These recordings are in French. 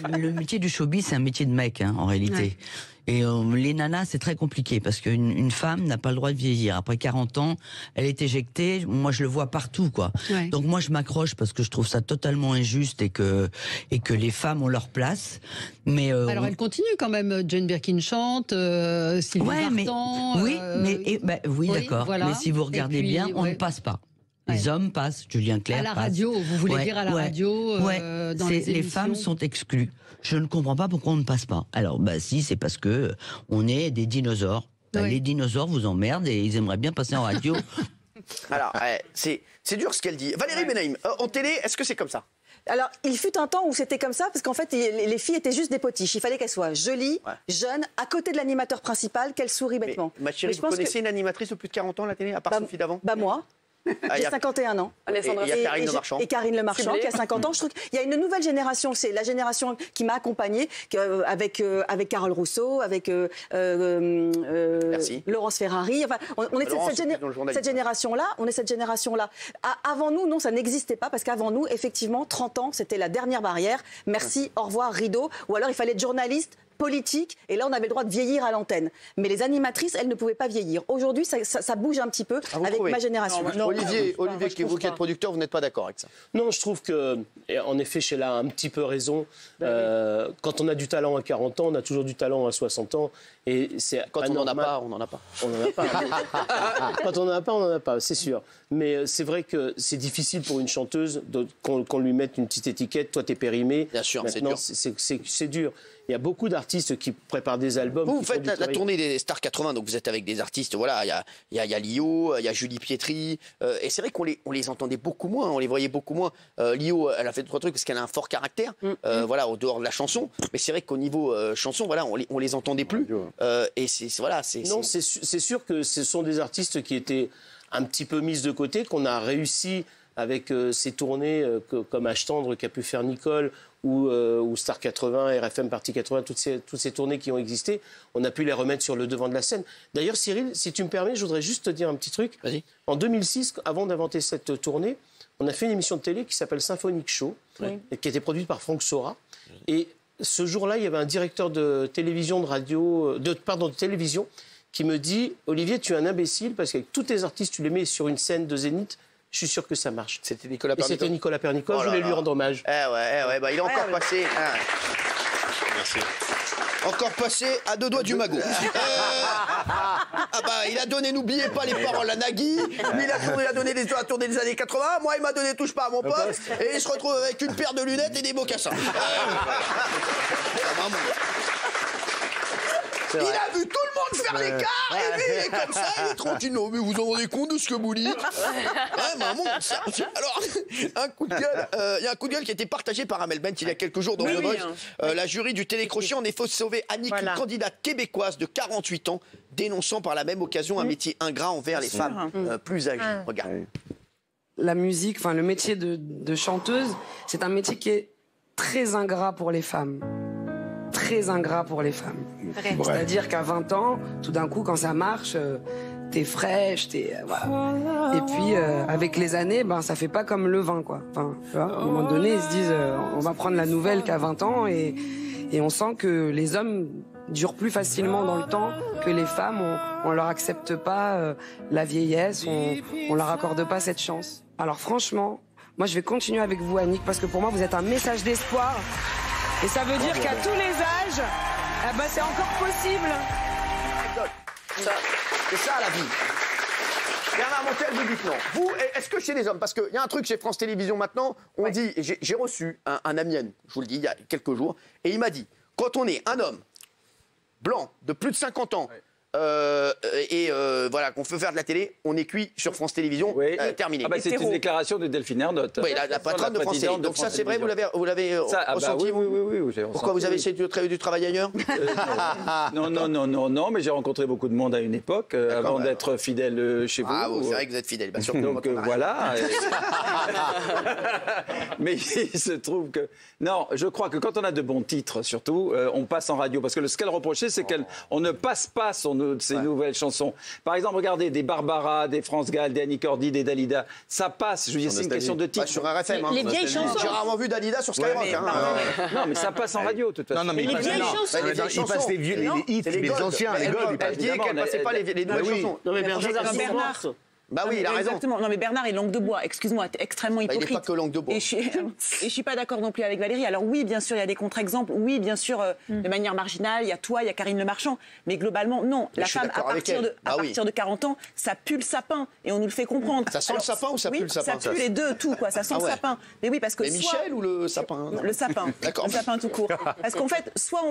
Le métier du showbiz, c'est un métier de mec, hein, en réalité. Ouais. Et les nanas, c'est très compliqué parce qu'une femme n'a pas le droit de vieillir. Après 40 ans, elle est éjectée. Moi, je le vois partout, quoi. Ouais. Donc moi, je m'accroche parce que je trouve ça totalement injuste et que les femmes ont leur place. Mais alors, elle continue quand même. Jane Birkin chante, Sylvie Vartan. Oui, d'accord. Voilà. Mais si vous regardez bien, on ne passe pas. Les hommes passent, Julien Clerc passe. À la radio, vous voulez dire à la radio dans les femmes sont exclues. Je ne comprends pas pourquoi on ne passe pas. Alors, si, c'est parce que on est des dinosaures. Les dinosaures vous emmerdent et ils aimeraient bien passer en radio. Alors, c'est dur ce qu'elle dit. Valérie Benaïm, en télé, est-ce que c'est comme ça? Alors, il fut un temps où c'était comme ça, parce qu'en fait, les filles étaient juste des potiches. Il fallait qu'elles soient jolies, jeunes, à côté de l'animateur principal, qu'elles sourient bêtement. Ma chérie, vous connaissez une animatrice de plus de 40 ans à la télé, à part Sophie Davant? Moi. J'ai 51 ans. Et il y a Karine Le Marchand. Et Karine Le Marchand, qui a 50 ans. Je trouve qu'il y a une nouvelle génération. C'est la génération qui m'a accompagnée, avec Carole Rousseau, avec Laurence Ferrari. Enfin, on est cette génération-là. On est cette génération-là. Avant nous, non, ça n'existait pas, parce qu'avant nous, effectivement, 30 ans, c'était la dernière barrière. Merci, au revoir, rideau. Ou alors, il fallait être journaliste, politique, et là on avait le droit de vieillir à l'antenne. Mais les animatrices, elles ne pouvaient pas vieillir. Aujourd'hui, ça bouge un petit peu avec ma génération. Non, Olivier, vous qui êtes producteur, vous n'êtes pas d'accord avec ça? Non, je trouve que, en effet, Sheila a un petit peu raison. Quand on a du talent à 40 ans, on a toujours du talent à 60 ans. Et quand on n'en a pas, on n'en a pas. On n'en a pas. Quand on n'en a pas, on n'en a pas, c'est sûr. Mais c'est vrai que c'est difficile pour une chanteuse qu'on lui mette une petite étiquette. Toi, t'es périmée. Bien sûr, c'est dur. C'est dur. Il y a beaucoup d'artistes qui préparent des albums. Vous faites la tournée des Stars 80, donc vous êtes avec des artistes, voilà, il y a Lio, il y a Julie Pietri, et c'est vrai qu'on les entendait beaucoup moins, on les voyait beaucoup moins. Lio, elle a fait 2-3 trucs parce qu'elle a un fort caractère, voilà, au dehors de la chanson, mais c'est vrai qu'au niveau chanson, voilà, on les entendait plus. Et non, c'est sûr que ce sont des artistes qui étaient un petit peu mises de côté, qu'on a réussi avec ces tournées comme H tendre qu'a pu faire Nicole, ou Star 80, RFM Partie 80, toutes ces tournées qui ont existé, on a pu les remettre sur le devant de la scène. D'ailleurs, Cyril, si tu me permets, je voudrais juste te dire un petit truc. Vas-y. En 2006, avant d'inventer cette tournée, on a fait une émission de télé qui s'appelle Symphonic Show, et qui a été produite par Franck Sora. Et ce jour-là, il y avait un directeur de télévision, de télévision, qui me dit « Olivier, tu es un imbécile, parce qu'avec tous tes artistes, tu les mets sur une scène de Zénith, je suis sûr que ça marche. » C'était Nicolas Pernicot. C'était Nicolas Pernicot, je voulais lui rendre hommage. Il est encore passé. Merci. Encore passé à 2 doigts du magot. Il a donné, n'oubliez pas les paroles à Nagui. Lui, il a donné la tournée des années 80. Moi, il m'a donné touche pas à mon poste. Et il se retrouve avec une paire de lunettes et des mocassins. Il a vu tout le monde faire l'écart, et lui, il est comme ça, il est tranquille. Non, mais vous en rendez compte de ce que vous dites? Maman, ça. Alors, un coup de gueule, il y a un coup de gueule qui a été partagé par Amel Bent il y a quelques jours dans The Voice. La jury du télécrochet en effet sauvé Annick, une candidate québécoise de 48 ans, dénonçant par la même occasion un métier ingrat envers les femmes plus âgées. Regarde. La musique, enfin le métier de chanteuse, c'est un métier qui est très ingrat pour les femmes. Très ingrat pour les femmes. C'est-à-dire qu'à 20 ans, tout d'un coup, quand ça marche, t'es fraîche, voilà. Et puis, avec les années, ça fait pas comme le vin, quoi. Enfin, tu vois, à un moment donné, ils se disent, on va prendre la nouvelle qu'à 20 ans, et on sent que les hommes durent plus facilement dans le temps que les femmes. On leur accepte pas la vieillesse, on leur accorde pas cette chance. Alors franchement, moi, je vais continuer avec vous, Annick, parce que pour moi, vous êtes un message d'espoir. Et ça veut dire qu'à tous les âges, c'est encore possible. C'est ça la vie. Bernard Montel, vous dites non. Vous, est-ce que chez les hommes, parce qu'il y a un truc chez France Télévisions maintenant, on dit, j'ai reçu un ami, je vous le dis, il y a quelques jours, et il m'a dit, quand on est un homme blanc de plus de 50 ans, voilà, qu'on veut faire de la télé, on est cuit sur France Télévisions, terminé. C'est une déclaration de Delphine Ernotte. Oui, la patronne de France Télévisions. Donc ça, c'est vrai, vous l'avez ressenti? Oui. Pourquoi vous avez essayé du travail ailleurs? Non, mais j'ai rencontré beaucoup de monde à une époque, avant d'être fidèle chez vous. Ah, c'est vrai que vous êtes fidèle, bien sûr. Donc voilà. Mais il se trouve que... Non, je crois que quand on a de bons titres, surtout, on passe en radio. Parce que ce qu'elle reprochait, c'est qu'on ne passe pas son ces nouvelles chansons. Par exemple, regardez, des Barbara, des France Gall, des Annie Cordy, des Dalida. Ça passe, je veux dire, c'est une question de titre. Sur RFM. Les vieilles chansons. J'ai rarement vu Dalida sur Skyrock. Non, mais ça passe en radio, de toute façon. Non, mais les vieilles chansons. il passe les hits, les anciens, les golds. Elle dit qu'elle passait pas les nouvelles chansons. Non, mais Bernard. Bah oui, il a raison. Exactement. Non, mais Bernard est langue de bois. Excuse-moi, t'es extrêmement hypocrite. Il n'est pas que langue de bois. Et je suis pas d'accord non plus avec Valérie. Alors oui, bien sûr, il y a des contre-exemples. Oui, bien sûr, de manière marginale, il y a toi, il y a Karine Le Marchand. Mais globalement, non. La femme, à partir de 40 ans, ça pue le sapin. Et on nous le fait comprendre. Ça sent le sapin ou ça pue le sapin? Ça pue les deux, tout, quoi. Ça sent le sapin. Mais oui, parce que Mais Michel ou le sapin? Le sapin. D'accord. Le sapin tout court. Parce qu'en fait, soit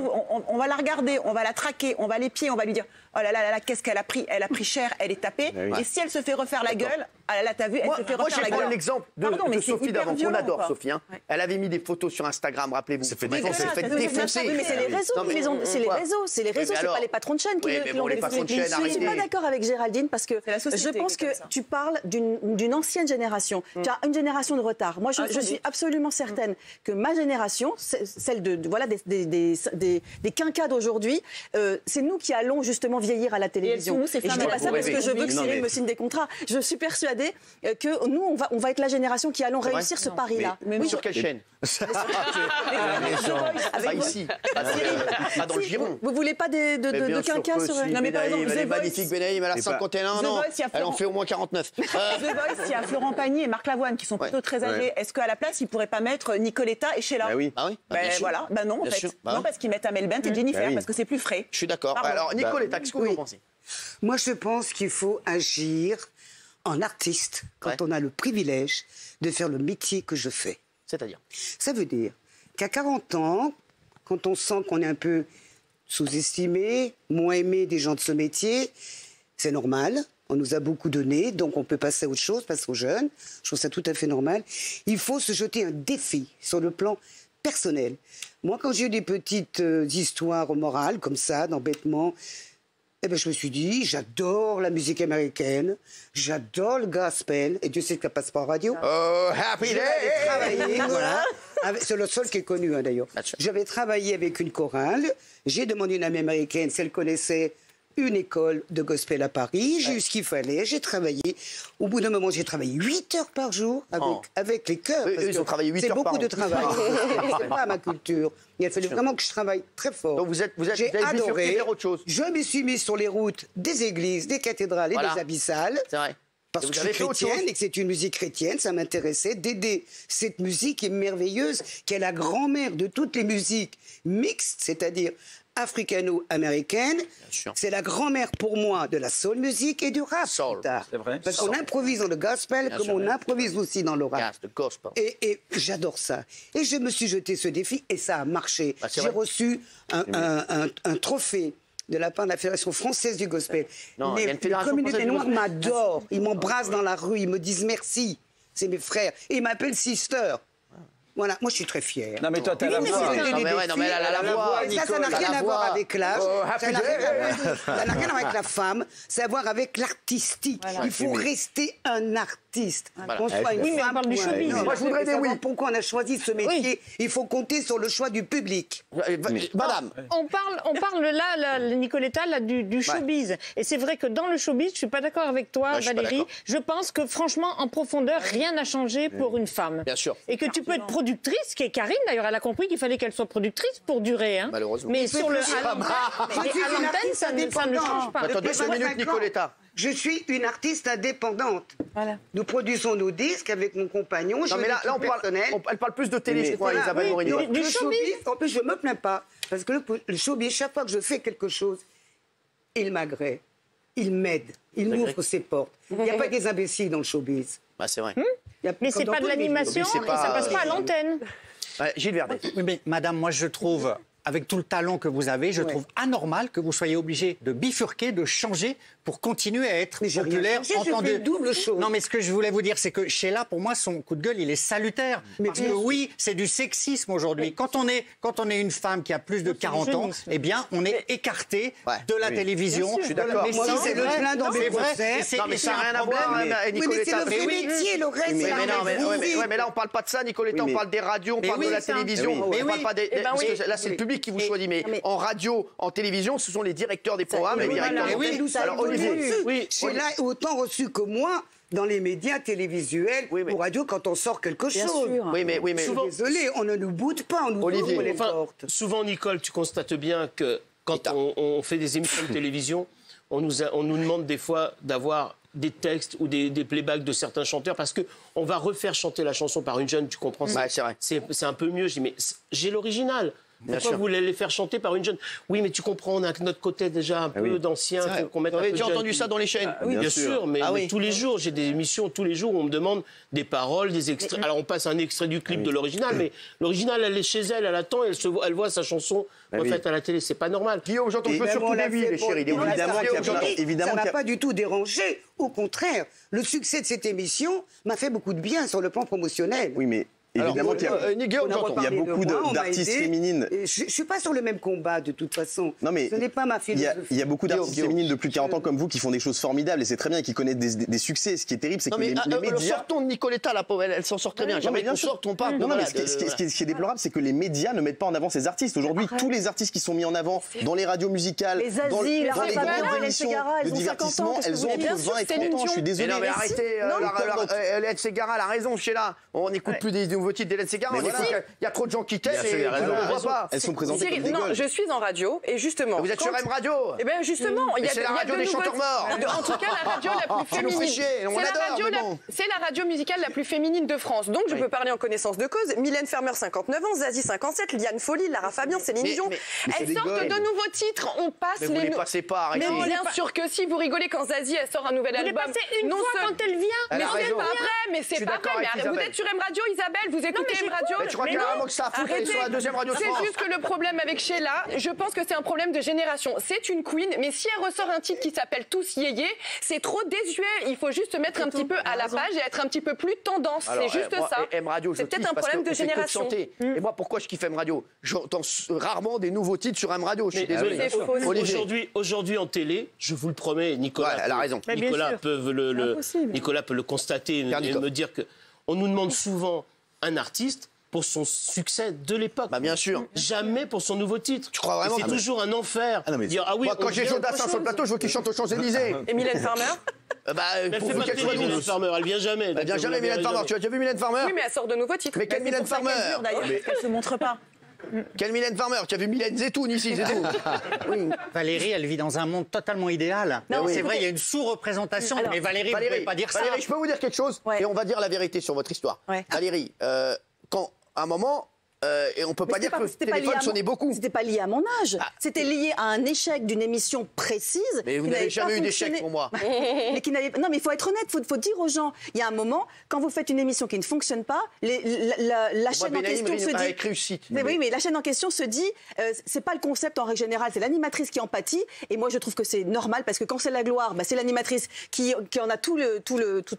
on va la regarder, on va la traquer, on va l'épier, on va lui dire oh là là là, qu'est-ce qu'elle a pris? Elle a pris cher, elle est tapée. Et si elle se fait refaire la gueule, ah là là, t'as vu, elle se fait refaire la gueule. Moi, je prends l'exemple de Sophie d'avant, qu'on adore, Sophie. Elle avait mis des photos sur Instagram, rappelez-vous. C'est fait défoncer. Oui, mais c'est les réseaux. C'est les réseaux, c'est pas les patrons de chaîne qui l'ont défoncé. Je ne suis pas d'accord avec Géraldine parce que je pense que tu parles d'une ancienne génération. Tu as une génération de retard. Moi, je suis absolument certaine que ma génération, celle des quinquas d'aujourd'hui, c'est nous qui allons justement vieillir à la télévision. Et je dis pas ça parce que je veux que Cyril me signe des contrats. Je suis persuadée que nous, on va être la génération qui allons réussir ce pari-là. Mais sur quelle chaîne? Pas ici. Pas dans le giron. Vous voulez pas de quinquas sur... Non, mais par exemple, elle est magnifique, Benaïm, elle a 51 ans. Elle en fait au moins 49. The Voice, il y a Florent Pagny et Marc Lavoine qui sont plutôt très âgés. Est-ce qu'à la place, ils pourraient pas mettre Nicoletta et Sheila? Ah oui. Voilà. Non, en fait. Non, parce qu'ils mettent Amel Bent et Jennifer, parce que c'est plus frais. Je suis d'accord. Alors, Nicoletta, qu'est-ce que vous en pensez? Moi, je pense qu'il faut agir en artiste quand on a le privilège de faire le métier que je fais. C'est-à-dire? Ça veut dire qu'à 40 ans, quand on sent qu'on est un peu sous-estimé, moins aimé des gens de ce métier, c'est normal. On nous a beaucoup donné, donc on peut passer à autre chose, passer aux jeunes. Je trouve ça tout à fait normal. Il faut se jeter un défi sur le plan personnel. Moi, quand j'ai eu des petites histoires morales comme ça, d'embêtement, je me suis dit, j'adore la musique américaine, j'adore le gospel, et Dieu sait que ça passe pas en radio. Oh, happy day! Travailler, voilà. C'est le seul qui est connu, d'ailleurs. J'avais travaillé avec une chorale, j'ai demandé une amie américaine si elle connaissait une école de gospel à Paris, j'ai eu ce qu'il fallait, j'ai travaillé. Au bout d'un moment, j'ai travaillé 8 heures par jour avec les chœurs. Ils ont travaillé 8 heures par jour. C'est beaucoup de travail. C'est pas ma culture. Il a fallu vraiment que je travaille très fort. Donc vous avez adoré. faire autre chose. Je me suis mis sur les routes des églises, des cathédrales et des abyssales. C'est vrai. Parce que je suis chrétienne et que c'est une musique chrétienne, ça m'intéressait d'aider cette musique qui est merveilleuse, qui est la grand-mère de toutes les musiques mixtes, c'est-à-dire africano-américaine. C'est la grand-mère pour moi de la soul music et du rap. C'est vrai. Parce qu'on improvise dans le gospel comme on improvise aussi dans le rap. Et j'adore ça. Et je me suis jeté ce défi et ça a marché. J'ai reçu un trophée de la part de la Fédération française du gospel. Les communautés noires m'adorent. Ils m'embrassent dans la rue, ils me disent merci. C'est mes frères. Et ils m'appellent sister. Voilà, moi je suis très fière. Non mais toi t'as la voix. Non mais elle a la voix. Ça n'a rien à voir avec l'âge. Ça n'a rien à voir avec la femme. Ça a à voir avec l'artistique. Il faut rester un artiste. Qu'on soit une femme. On parle du showbiz. Moi je voudrais savoir pourquoi on a choisi ce métier. Il faut compter sur le choix du public. Madame. On parle là, Nicoletta, là, du showbiz. Et c'est vrai que dans le showbiz, je suis pas d'accord avec toi, Valérie. Je pense que franchement, en profondeur, rien n'a changé pour une femme. Bien sûr. Et que tu peux être productrice, qui est Karine, d'ailleurs, elle a compris qu'il fallait qu'elle soit productrice pour durer. Hein. Malheureusement. Mais sur à l'antenne, ça ne change pas. Attendez 2 minutes, Nicoletta. Je suis une artiste indépendante. Voilà. Nous produisons nos disques avec mon compagnon. Non, mais là elle parle plus de télé, je crois, Isabelle Morini. Du showbiz. En plus, je me plains pas. Parce que le showbiz, chaque fois que je fais quelque chose, il m'agrée, il m'aide, il m'ouvre ses portes. Il n'y a pas des imbéciles dans le showbiz. Bah, c'est vrai. Mais c'est pas de l'animation et ça passe pas à l'antenne. Gilles Verdet. Oui, mais madame, moi je trouve, avec tout le talent que vous avez, je trouve anormal que vous soyez obligé de bifurquer, de changer pour continuer à être populaire, entendu. Double chose. Non, mais ce que je voulais vous dire, c'est que Sheila, pour moi, son coup de gueule, il est salutaire. Parce que oui, c'est du sexisme aujourd'hui. Quand on est une femme qui a plus de 40 ans, eh bien, on est écarté de la télévision. Je suis d'accord. Moi, c'est le plein dans mes procès. Non, mais ça n'a rien à voir, Nicoletta. Mais c'est le métier, le reste, mais là, on parle pas de ça, Nicoletta. On parle des radios, on parle de la télévision. On parle pas des... Là, c'est le public. public qui vous choisit. Mais en radio, en télévision, ce sont les directeurs des programmes, les directeurs d'antenne. Alors Olivier, Sheila est autant reçue que moi dans les médias télévisuels ou radio quand on sort quelque chose. Oui, mais souvent, désolé, on ne nous boude pas, on nous ouvre les portes. Souvent, Nicole, tu constates bien que quand on fait des émissions de télévision, on nous demande des fois d'avoir des textes ou des playbacks de certains chanteurs parce qu'on va refaire chanter la chanson par une jeune, tu comprends ça? C'est vrai. C'est un peu mieux. Je dis, mais j'ai l'original. Pourquoi vous voulez les faire chanter par une jeune? Oui, mais tu comprends, on a de notre côté déjà un peu d'anciens qu'on mette un peu de J'ai entendu ça dans les chaînes. Oui, bien sûr, mais tous les jours, j'ai des émissions, tous les jours où on me demande des paroles, des extraits. Alors on passe un extrait du clip de l'original, mais l'original, elle est chez elle, elle attend, elle voit sa chanson refaite à la télé, c'est pas normal. Guillaume, j'entends que sur tous les vies, les chéris. Évidemment, ça m'a pas du tout dérangé. Au contraire, le succès de cette émission m'a fait beaucoup de bien sur le plan promotionnel. Oui, mais évidemment qu'il y a beaucoup d'artistes féminines. Je ne suis pas sur le même combat de toute façon. Non, mais ce n'est pas ma philosophie. Il y a beaucoup d'artistes féminines de plus de 40 ans comme vous qui font des choses formidables et c'est très bien, qui connaissent des succès. Ce qui est terrible, c'est que les médias... Sortons de Nicoletta, la pauvre, elle s'en sort très bien. Jamais qu'on sorte, on parle. Non, mais ce qui est déplorable, c'est que les médias ne mettent pas en avant ces artistes. Aujourd'hui, tous les artistes qui sont mis en avant dans les radios musicales, dans les grandes émissions de divertissement, elles ont entre 20 et 30 ans. Je suis désolé. Non, mais arrêtez. Hélène Ségara, elle a raison, Sheila. On n'écoute plus des nouveaux titres d'Hélène Ségara. Il y a trop de gens qui t'aiment et on ne voit pas. Elles sont présentées comme des Non, je suis en radio et justement... Vous êtes sur M Radio? Eh bien justement, il y a c'est la radio des chanteurs morts. En tout cas, la radio la plus féminine. C'est la radio musicale la plus féminine de France. Donc je peux parler en connaissance de cause. Mylène Farmer, 59 ans, Zazie, 57, Liane Folly, Lara Fabian, Céline Dion. Elles sortent de nouveaux titres, on passe les... Mais vous les passez pas, arrêtez. Mais bien sûr que si, vous rigolez quand Zazie, elle sort un nouvel album. Vous les passez une fois quand elle vient. Mais c'est pas vrai, mais c'est pas vrai. Vous êtes sur M Radio, Isabelle, vous écoutez M Radio. Je crois qu'il y a vraiment que ça à foutre sur la deuxième radio de France. C'est juste que le problème avec Sheila, je pense que c'est un problème de génération. C'est une queen, mais si elle ressort un titre qui s'appelle Tous Yéyé, c'est trop désuet. Il faut juste se mettre un petit peu à la page et être un petit peu plus tendance. C'est juste ça. C'est peut-être un problème de génération. Et moi, pourquoi je kiffe M Radio? J'entends rarement des nouveaux titres sur M Radio. Je suis désolé. Aujourd'hui en télé, je vous le promets, Nicolas. Elle a raison. Nicolas peut le constater et me dire que on nous demande souvent un artiste pour son succès de l'époque. Bien sûr. Jamais pour son nouveau titre. Tu crois vraiment? C'est toujours un enfer. Dire, oui, moi, quand j'ai Jodassin sur le plateau, je veux qu'il chante aux Champs-Élysées. Et Mylène Farmer? Elle fait pas de télé, Mylène Farmer, elle vient jamais. Elle vient jamais, Mylène Farmer. Tu as déjà vu Mylène Farmer? Oui, mais elle sort de nouveaux titres. Mais quelle Mylène Farmer? Elle se montre pas. Quelle Mylène Farmer? Tu as vu Mylène Zetoun ici, c'est tout. Valérie, elle vit dans un monde totalement idéal. C'est vrai, il y a une sous-représentation, mais Valérie, vous ne pouvez pas dire ça. Valérie, je peux vous dire quelque chose? Et on va dire la vérité sur votre histoire. Valérie, quand, à un moment... et on peut pas dire que le téléphone sonnait beaucoup. C'était pas lié à mon âge. C'était lié à un échec d'une émission précise. Mais vous n'avez jamais eu d'échec pour moi. Mais non, mais il faut être honnête. Faut dire aux gens. Il y a un moment, quand vous faites une émission qui ne fonctionne pas, la chaîne en question se dit. Oui, mais la chaîne en question se dit, c'est pas le concept en règle générale, c'est l'animatrice qui en pâtit. Et moi, je trouve que c'est normal parce que quand c'est la gloire, c'est l'animatrice qui en a toute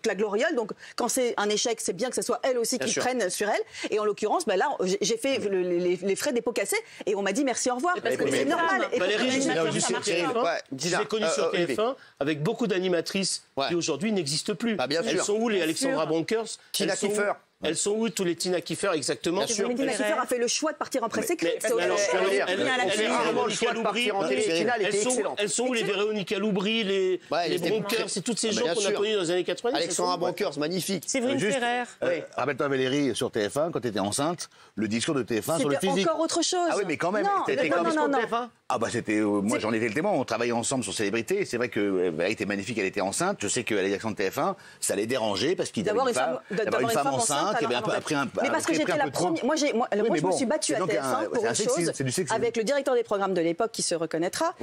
la gloriole. Donc, quand c'est un échec, c'est bien que ce soit elle aussi qui prenne sur elle. Et en l'occurrence, là, j'ai fait les frais des pots cassés et on m'a dit merci, au revoir. Parce que c'est normal. Valérie, j'ai connu sur TF1 avec beaucoup d'animatrices qui aujourd'hui n'existent plus. Elles sont où les Alexandra Bonkers? Tina Kiefer. Elles sont où tous les Tina Kiefer exactement? Tina Kiefer a fait le choix de partir en presse écrite. Elles sont où les Véronica Loubry, les Bonkers, c'est toutes ces gens qu'on a connus dans les années 90. Alexandra Bonkers, magnifique. Séverine Ferrer. Rappelle-toi Valérie, sur TF1, quand tu étais enceinte, le discours de TF1 sur le physique. C'était encore autre chose. Ah oui, mais quand même. C'était quand même sur TF1. Ah c'était moi j'en étais le témoin, on travaillait ensemble sur Célébrité, c'est vrai que Valérie était magnifique, elle était enceinte, je sais qu'à la direction de TF1, ça les dérangeait parce qu'il y avait une femme enceinte qui avait un peu appris un peu. Mais parce que j'étais la première, moi je me suis battue à TF1 pour une chose avec le directeur des programmes de l'époque qui se reconnaîtra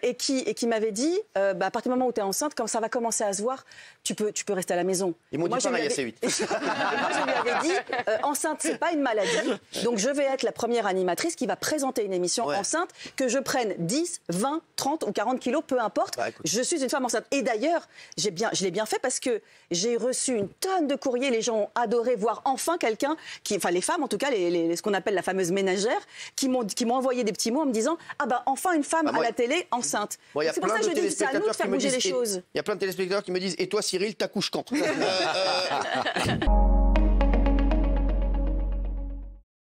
et qui m'avait dit à partir du moment où tu es enceinte, quand ça va commencer à se voir, tu peux rester à la maison. Ils m'ont dit pareil à C8. Moi je lui avais dit enceinte c'est pas une maladie, donc je vais être la première animatrice qui va présenter une émission enceinte. Que je prenne 10, 20, 30 ou 40 kilos, peu importe, je suis une femme enceinte. Et d'ailleurs, je l'ai bien fait parce que j'ai reçu une tonne de courriers, les gens ont adoré voir enfin quelqu'un, enfin les femmes en tout cas, ce qu'on appelle la fameuse ménagère, qui m'ont envoyé des petits mots en me disant « Ah bah enfin une femme à la télé enceinte ». C'est pour ça que je dis c'est à nous de faire bouger les choses. Il y a plein de téléspectateurs qui me disent « Et toi Cyril, t'accouches quand ?»